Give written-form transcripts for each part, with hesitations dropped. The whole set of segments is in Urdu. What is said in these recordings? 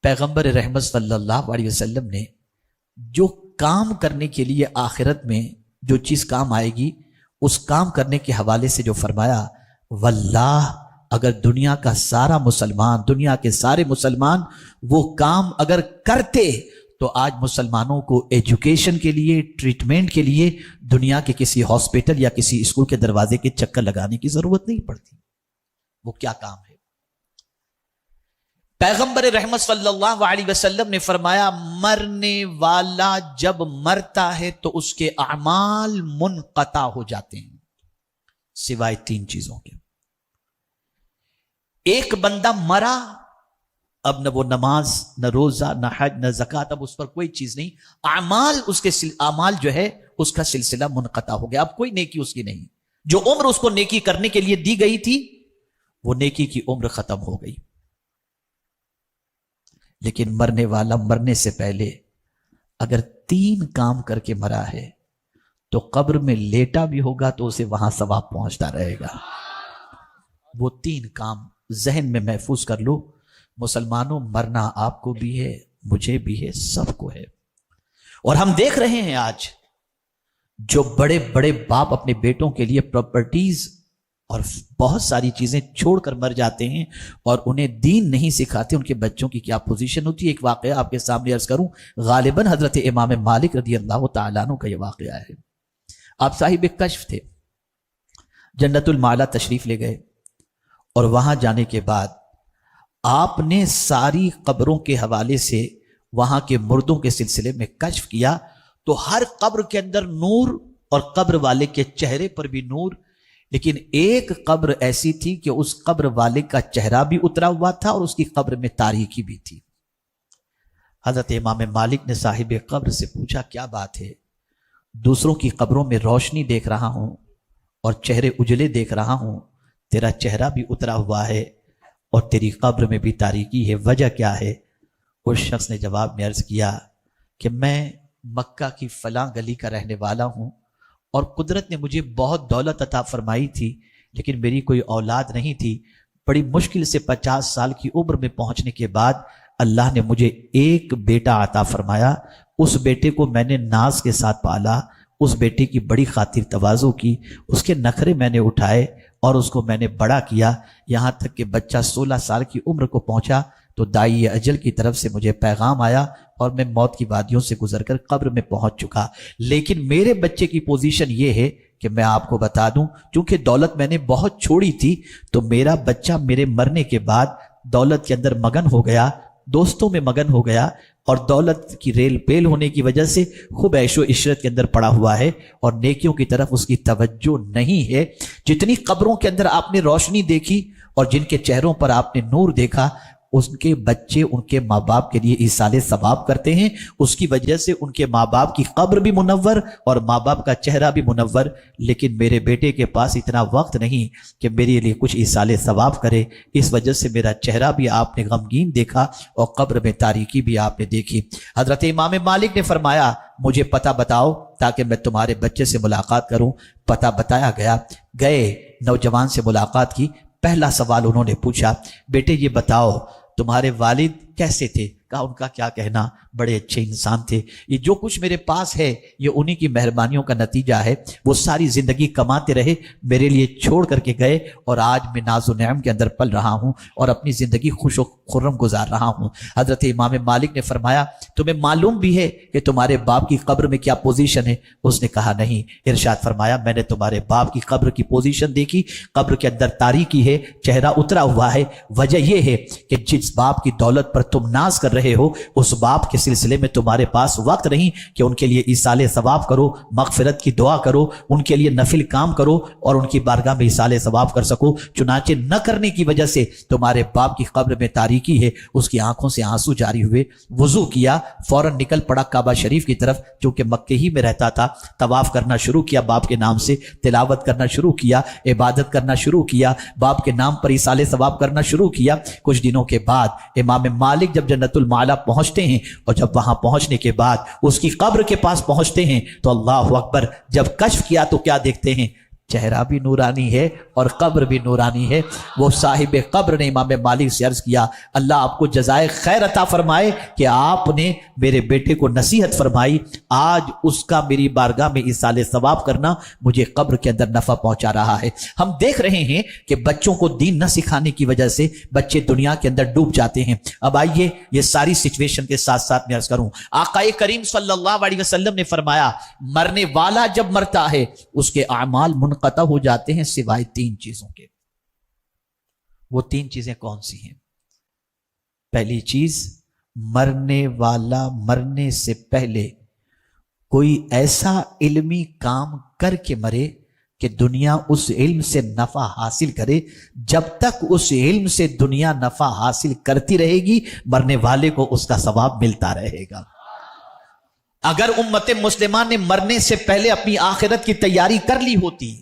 پیغمبر رحمت صلی اللہ علیہ وسلم نے جو کام کرنے کے لیے آخرت میں جو چیز کام آئے گی اس کام کرنے کے حوالے سے جو فرمایا، واللہ اگر دنیا کا سارا مسلمان، دنیا کے سارے مسلمان وہ کام اگر کرتے تو آج مسلمانوں کو ایجوکیشن کے لیے، ٹریٹمنٹ کے لیے دنیا کے کسی ہاسپٹل یا کسی اسکول کے دروازے کے چکر لگانے کی ضرورت نہیں پڑتی۔ وہ کیا کام ہے؟ پیغمبر رحمت صلی اللہ علیہ وسلم نے فرمایا، مرنے والا جب مرتا ہے تو اس کے اعمال منقطع ہو جاتے ہیں سوائے تین چیزوں کے۔ ایک بندہ مرا، اب نہ وہ نماز، نہ روزہ، نہ حج، نہ زکوٰۃ، اب اس پر کوئی چیز نہیں، اعمال اس کے اعمال جو ہے اس کا سلسلہ منقطع ہو گیا، اب کوئی نیکی اس کی نہیں، جو عمر اس کو نیکی کرنے کے لیے دی گئی تھی وہ نیکی کی عمر ختم ہو گئی۔ لیکن مرنے والا مرنے سے پہلے اگر تین کام کر کے مرا ہے تو قبر میں لیٹا بھی ہوگا تو اسے وہاں ثواب پہنچتا رہے گا۔ وہ تین کام ذہن میں محفوظ کر لو، مسلمانوں مرنا آپ کو بھی ہے، مجھے بھی ہے، سب کو ہے۔ اور ہم دیکھ رہے ہیں آج جو بڑے بڑے باپ اپنے بیٹوں کے لیے پراپرٹیز اور بہت ساری چیزیں چھوڑ کر مر جاتے ہیں اور انہیں دین نہیں سکھاتے، ان کے بچوں کی کیا پوزیشن ہوتی ہے۔ ایک واقعہ آپ کے سامنے عرض کروں، غالباً حضرت امام مالک رضی اللہ تعالیٰ عنہ کا یہ واقعہ ہے۔ آپ صاحب کشف تھے، جنت المعلا تشریف لے گئے اور وہاں جانے کے بعد آپ نے ساری قبروں کے حوالے سے وہاں کے مردوں کے سلسلے میں کشف کیا تو ہر قبر کے اندر نور اور قبر والے کے چہرے پر بھی نور، لیکن ایک قبر ایسی تھی کہ اس قبر والے کا چہرہ بھی اترا ہوا تھا اور اس کی قبر میں تاریکی بھی تھی۔ حضرت امام مالک نے صاحب قبر سے پوچھا، کیا بات ہے؟ دوسروں کی قبروں میں روشنی دیکھ رہا ہوں اور چہرے اجلے دیکھ رہا ہوں، تیرا چہرہ بھی اترا ہوا ہے اور تیری قبر میں بھی تاریکی ہے، وجہ کیا ہے؟ اس شخص نے جواب میں عرض کیا کہ میں مکہ کی فلاں گلی کا رہنے والا ہوں اور قدرت نے مجھے بہت دولت عطا فرمائی تھی لیکن میری کوئی اولاد نہیں تھی، بڑی مشکل سے 50 سال کی عمر میں پہنچنے کے بعد اللہ نے مجھے ایک بیٹا عطا فرمایا، اس بیٹے کو میں نے ناز کے ساتھ پالا، اس بیٹے کی بڑی خاطر تواضع کی، اس کے نخرے میں نے اٹھائے اور اس کو میں نے بڑا کیا، یہاں تک کہ بچہ 16 سال کی عمر کو پہنچا تو دائی اجل کی طرف سے مجھے پیغام آیا اور میں موت کی وادیوں سے گزر کر قبر میں پہنچ چکا۔ لیکن میرے بچے کی پوزیشن یہ ہے کہ میں آپ کو بتا دوں، چونکہ دولت میں نے بہت چھوڑی تھی تو میرا بچہ میرے مرنے کے بعد دولت کے اندر مگن ہو گیا، دوستوں میں مگن ہو گیا اور دولت کی ریل پیل ہونے کی وجہ سے خوب عیش و عشرت کے اندر پڑا ہوا ہے اور نیکیوں کی طرف اس کی توجہ نہیں ہے۔ جتنی قبروں کے اندر آپ نے روشنی دیکھی اور جن کے چہروں پر آپ نے نور دیکھا، ان کے بچے ان کے ماں باپ کے لیے ایصال ثواب کرتے ہیں، اس کی وجہ سے ان کے ماں باپ کی قبر بھی منور اور ماں باپ کا چہرہ بھی منور۔ لیکن میرے بیٹے کے پاس اتنا وقت نہیں کہ میرے لیے کچھ ایصال ثواب کرے، اس وجہ سے میرا چہرہ بھی آپ نے غمگین دیکھا اور قبر میں تاریکی بھی آپ نے دیکھی۔ حضرت امام مالک نے فرمایا، مجھے پتہ بتاؤ تاکہ میں تمہارے بچے سے ملاقات کروں۔ پتہ بتایا گیا، گئے، نوجوان سے ملاقات کی۔ پہلا سوال انہوں نے پوچھا، بیٹے یہ بتاؤ تمہارے والد کیسے تھے؟ کہا ان کا کیا کہنا، بڑے اچھے انسان تھے، یہ جو کچھ میرے پاس ہے یہ انہی کی مہربانیوں کا نتیجہ ہے، وہ ساری زندگی کماتے رہے، میرے لیے چھوڑ کر کے گئے اور آج میں ناز و نعم کے اندر پل رہا ہوں اور اپنی زندگی خوش و خرم گزار رہا ہوں۔ حضرت امام مالک نے فرمایا، تمہیں معلوم بھی ہے کہ تمہارے باپ کی قبر میں کیا پوزیشن ہے؟ اس نے کہا نہیں۔ ارشاد فرمایا، میں نے تمہارے باپ کی قبر کی پوزیشن دیکھی، قبر کے اندر تاریکی ہے، چہرہ اترا ہوا ہے، وجہ یہ ہے کہ جس باپ کی دولت پر تم ناز کر رہے ہو اس باپ کے سلسلے میں تمہارے پاس وقت نہیں کہ ان کے لیے ایصال ثواب کرو، مغفرت کی دعا کرو، ان کے لیے نفل کام کرو اور ان کی بارگاہ میں ایصال ثواب کر سکو۔ چنانچہ نہ کرنے کی وجہ سے تمہارے باپ کی قبر میں تاریکی ہے۔ اس کی آنکھوں سے آنسو جاری ہوئے، وضو کیا، فوراً نکل پڑا کعبہ شریف کی طرف، چونکہ مکے ہی میں رہتا تھا، طواف کرنا شروع کیا باپ کے نام سے، تلاوت کرنا شروع کیا، عبادت کرنا شروع کیا، باپ کے نام پر ایصال ثواب کرنا شروع کیا۔ کچھ دنوں کے بعد امام مالک جب جنت المعلا پہنچتے ہیں اور جب وہاں پہنچنے کے بعد اس کی قبر کے پاس پہنچتے ہیں تو اللہ اکبر، جب کشف کیا تو کیا دیکھتے ہیں؟ چہرہ بھی نورانی ہے اور قبر بھی نورانی ہے۔ وہ صاحب قبر نے امام مالک سے عرض کیا اللہ آپ کو جزائے خیر عطا فرمائے کہ آپ نے میرے بیٹے کو نصیحت فرمائی، آج اس کا میری بارگاہ میں ایصال ثواب کرنا مجھے قبر کے اندر نفع پہنچا رہا ہے۔ ہم دیکھ رہے ہیں کہ بچوں کو دین نہ سکھانے کی وجہ سے بچے دنیا کے اندر ڈوب جاتے ہیں۔ اب آئیے یہ ساری سچویشن کے ساتھ ساتھ میں عرض کروں، آقا کریم صلی اللہ علیہ وسلم نے فرمایا مرنے والا جب مرتا ہے اس کے اعمال منقطع ہو جاتے ہیں سوائے 3 چیزوں کے۔ وہ 3 چیزیں کون سی ہیں؟ پہلی چیز، مرنے والا مرنے سے پہلے کوئی ایسا علمی کام کر کے مرے کہ دنیا اس علم سے نفع حاصل کرے۔ جب تک اس علم سے دنیا نفع حاصل کرتی رہے گی مرنے والے کو اس کا ثواب ملتا رہے گا۔ اگر امت مسلمان نے مرنے سے پہلے اپنی آخرت کی تیاری کر لی ہوتی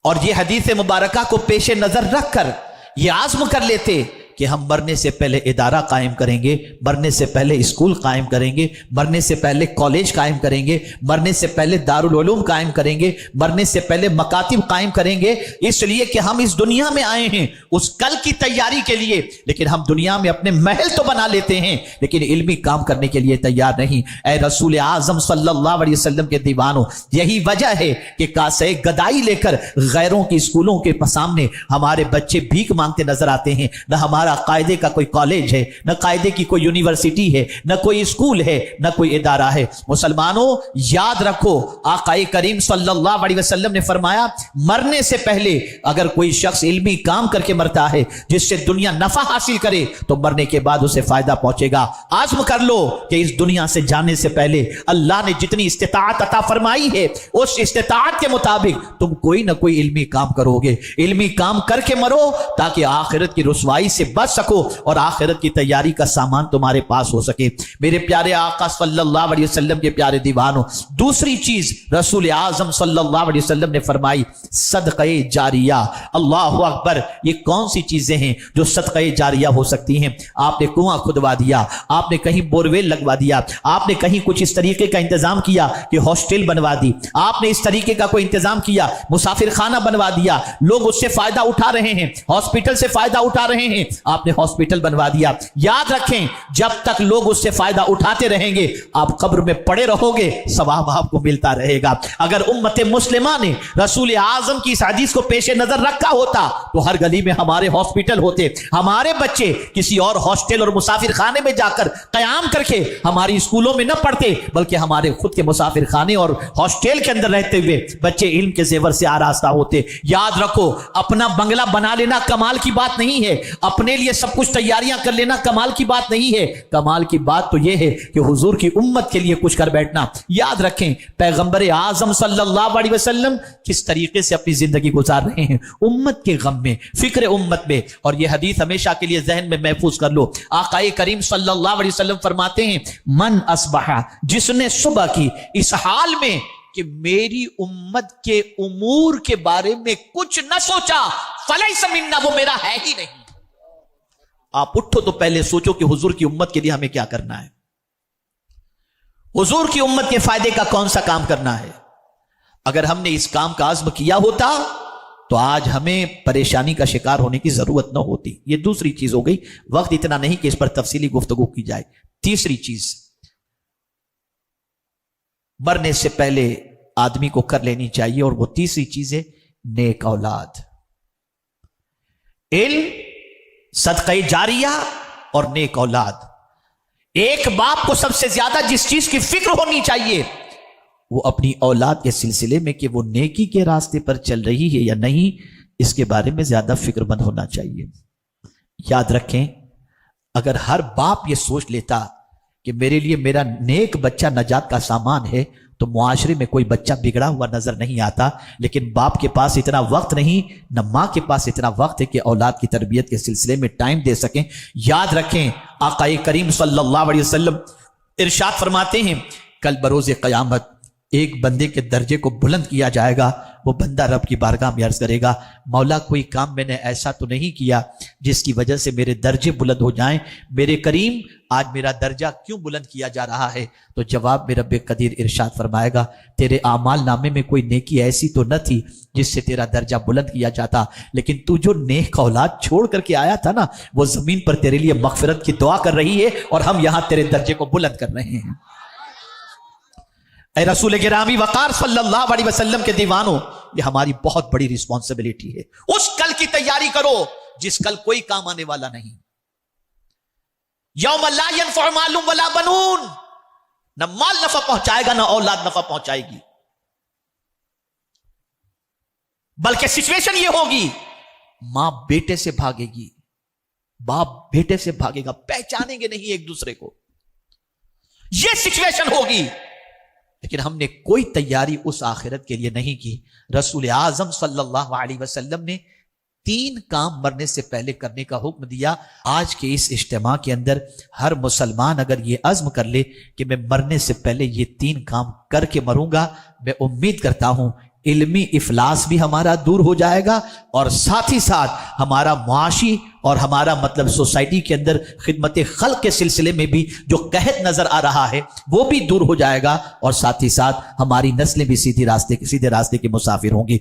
اور یہ حدیث مبارکہ کو پیش نظر رکھ کر یہ عزم کر لیتے کہ ہم مرنے سے پہلے ادارہ قائم کریں گے، مرنے سے پہلے اسکول قائم کریں گے، مرنے سے پہلے کالج قائم کریں گے، مرنے سے پہلے دارالعلوم قائم کریں گے، مرنے سے پہلے مکاتب قائم کریں گے، اس لیے کہ ہم اس دنیا میں آئے ہیں اس کل کی تیاری کے لیے، لیکن ہم دنیا میں اپنے محل تو بنا لیتے ہیں لیکن علمی کام کرنے کے لیے تیار نہیں۔ اے رسول اعظم صلی اللہ علیہ وسلم کے دیوانوں، یہی وجہ ہے کہ کاسے گدائی لے کر غیروں کی اسکولوں کے سامنے ہمارے بچے بھیک مانگتے نظر آتے ہیں۔ نہ ہمارا قاعدے کا کوئی کالج ہے، نہ قاعدے کی کوئی یونیورسٹی ہے، نہ کوئی اسکول ہے، نہ کوئی ادارہ ہے۔ مسلمانوں یاد رکھو آقا کریم صلی اللہ علیہ وسلم نے فرمایا مرنے سے پہلے اگر کوئی شخص علمی کام کر کے مرتا ہے جس سے دنیا نفع حاصل کرے تو مرنے کے بعد اسے فائدہ پہنچے گا۔ عزم کر لو کہ اس دنیا سے جانے سے پہلے اللہ نے جتنی استطاعت عطا فرمائی ہے اس استطاعت کے مطابق تم کوئی نہ کوئی علمی کام کرو گے، علمی کام کر کے مرو تاکہ آخرت کی رسوائی سے بچ سکو اور آخرت کی تیاری کا سامان تمہارے پاس ہو سکے۔ میرے پیارے آقا صلی اللہ علیہ وسلم کے پیارے دیوانوں، دوسری چیز رسول اعظم صلی اللہ علیہ وسلم نے فرمائی صدقہ جاریہ۔ اللہ اکبر، یہ کون سی چیزیں ہیں جو صدقہ جاریہ ہو سکتی ہیں؟ آپ نے کنواں کھدوا دیا، آپ نے کہیں بورویل لگوا دیا، آپ نے کہیں کچھ اس طریقے کا انتظام کیا کہ ہاسٹل بنوا دی، آپ نے اس طریقے کا کوئی انتظام کیا مسافر خانہ بنوا دیا، لوگ اس سے فائدہ اٹھا رہے ہیں، ہاسپٹل سے فائدہ اٹھا رہے ہیں، آپ نے ہاسپٹل بنوا دیا۔ یاد رکھیں جب تک لوگ اس سے فائدہ اٹھاتے رہیں گے آپ قبر میں پڑے رہو گے، ثواب آپ کو ملتا رہے گا۔ اگر امت مسلمہ نے رسول اعظم کی اس حدیث کو پیش نظر رکھا ہوتا تو ہر گلی میں ہمارے ہاسپٹل ہوتے، ہمارے بچے کسی اور ہاسٹل اور مسافر خانے میں جا کر قیام کر کے ہماری اسکولوں میں نہ پڑھتے بلکہ ہمارے خود کے مسافر خانے اور ہاسٹل کے اندر رہتے ہوئے بچے علم کے زیور سے آراستہ ہوتے۔ یاد رکھو اپنا بنگلہ بنا لینا کمال کی بات نہیں ہے، اپنے لیے سب کچھ تیاریاں کر لینا کمال کی بات نہیں ہے، کمال کی بات تو یہ ہے کہ حضور کی امت کے لیے کچھ کر بیٹھنا۔ یاد رکھیں پیغمبر اعظم صلی اللہ علیہ وسلم کس طریقے سے اپنی زندگی گزار رہے ہیں، امت کے غم میں، فکر امت میں، اور یہ حدیث ہمیشہ کے لیے ذہن میں محفوظ کر لو۔ آقا کریم صلی اللہ علیہ وسلم فرماتے ہیں من اصبح، جس نے صبح کی اس حال میں کہ میری امت کے امور کے بارے میں کچھ نہ سوچا، فلیس منا، وہ میرا ہے ہی نہیں۔ آپ اٹھو تو پہلے سوچو کہ حضور کی امت کے لیے ہمیں کیا کرنا ہے، حضور کی امت کے فائدے کا کون سا کام کرنا ہے۔ اگر ہم نے اس کام کا عزم کیا ہوتا تو آج ہمیں پریشانی کا شکار ہونے کی ضرورت نہ ہوتی۔ یہ دوسری چیز ہو گئی، وقت اتنا نہیں کہ اس پر تفصیلی گفتگو کی جائے۔ تیسری چیز مرنے سے پہلے آدمی کو کر لینی چاہیے اور وہ تیسری چیز ہے نیک اولاد، علم، صدقہ جاریہ اور نیک اولاد۔ ایک باپ کو سب سے زیادہ جس چیز کی فکر ہونی چاہیے وہ اپنی اولاد کے سلسلے میں کہ وہ نیکی کے راستے پر چل رہی ہے یا نہیں، اس کے بارے میں زیادہ فکر مند ہونا چاہیے۔ یاد رکھیں اگر ہر باپ یہ سوچ لیتا کہ میرے لیے میرا نیک بچہ نجات کا سامان ہے تو معاشرے میں کوئی بچہ بگڑا ہوا نظر نہیں آتا، لیکن باپ کے پاس اتنا وقت نہیں، نہ ماں کے پاس اتنا وقت ہے کہ اولاد کی تربیت کے سلسلے میں ٹائم دے سکیں۔ یاد رکھیں آقا کریم صلی اللہ علیہ وسلم ارشاد فرماتے ہیں کل بروز قیامت ایک بندے کے درجے کو بلند کیا جائے گا وہ بندہ رب کی بارگاہ میں عرض کرے گا مولا کوئی کام میں نے ایسا تو نہیں کیا جس کی وجہ سے میرے درجے بلند ہو جائیں، میرے کریم آج میرا درجہ کیوں بلند کیا جا رہا ہے؟ تو جواب میں رب قدیر ارشاد فرمائے گا تیرے اعمال نامے میں کوئی نیکی ایسی تو نہ تھی جس سے تیرا درجہ بلند کیا جاتا، لیکن تو جو نیک اولاد چھوڑ کر کے آیا تھا نا، وہ زمین پر تیرے لیے مغفرت کی دعا کر رہی ہے اور ہم یہاں تیرے درجے کو بلند کر رہے ہیں۔ اے رسول گرامی وقار صلی اللہ علیہ وسلم کے دیوانوں، یہ ہماری بہت بڑی ریسپانسبلٹی ہے۔ اس کل کی تیاری کرو جس کل کوئی کام آنے والا نہیں۔ یوم لا ینفع مال ولا بنون، نہ مال نفع پہنچائے گا نہ اولاد نفع پہنچائے گی، بلکہ سچویشن یہ ہوگی ماں بیٹے سے بھاگے گی، باپ بیٹے سے بھاگے گا، پہچانیں گے نہیں ایک دوسرے کو، یہ سچویشن ہوگی۔ لیکن ہم نے کوئی تیاری اس آخرت کے لیے نہیں کی۔ رسول اعظم صلی اللہ علیہ وسلم نے 3 کام مرنے سے پہلے کرنے کا حکم دیا۔ آج کے اس اجتماع کے اندر ہر مسلمان اگر یہ عزم کر لے کہ میں مرنے سے پہلے یہ 3 کام کر کے مروں گا، میں امید کرتا ہوں علمی افلاس بھی ہمارا دور ہو جائے گا، اور ساتھ ہی ساتھ ہمارا معاشی اور ہمارا مطلب سوسائٹی کے اندر خدمت خلق کے سلسلے میں بھی جو قحط نظر آ رہا ہے وہ بھی دور ہو جائے گا، اور ساتھ ہی ساتھ ہماری نسلیں بھی سیدھے راستے کے مسافر ہوں گی۔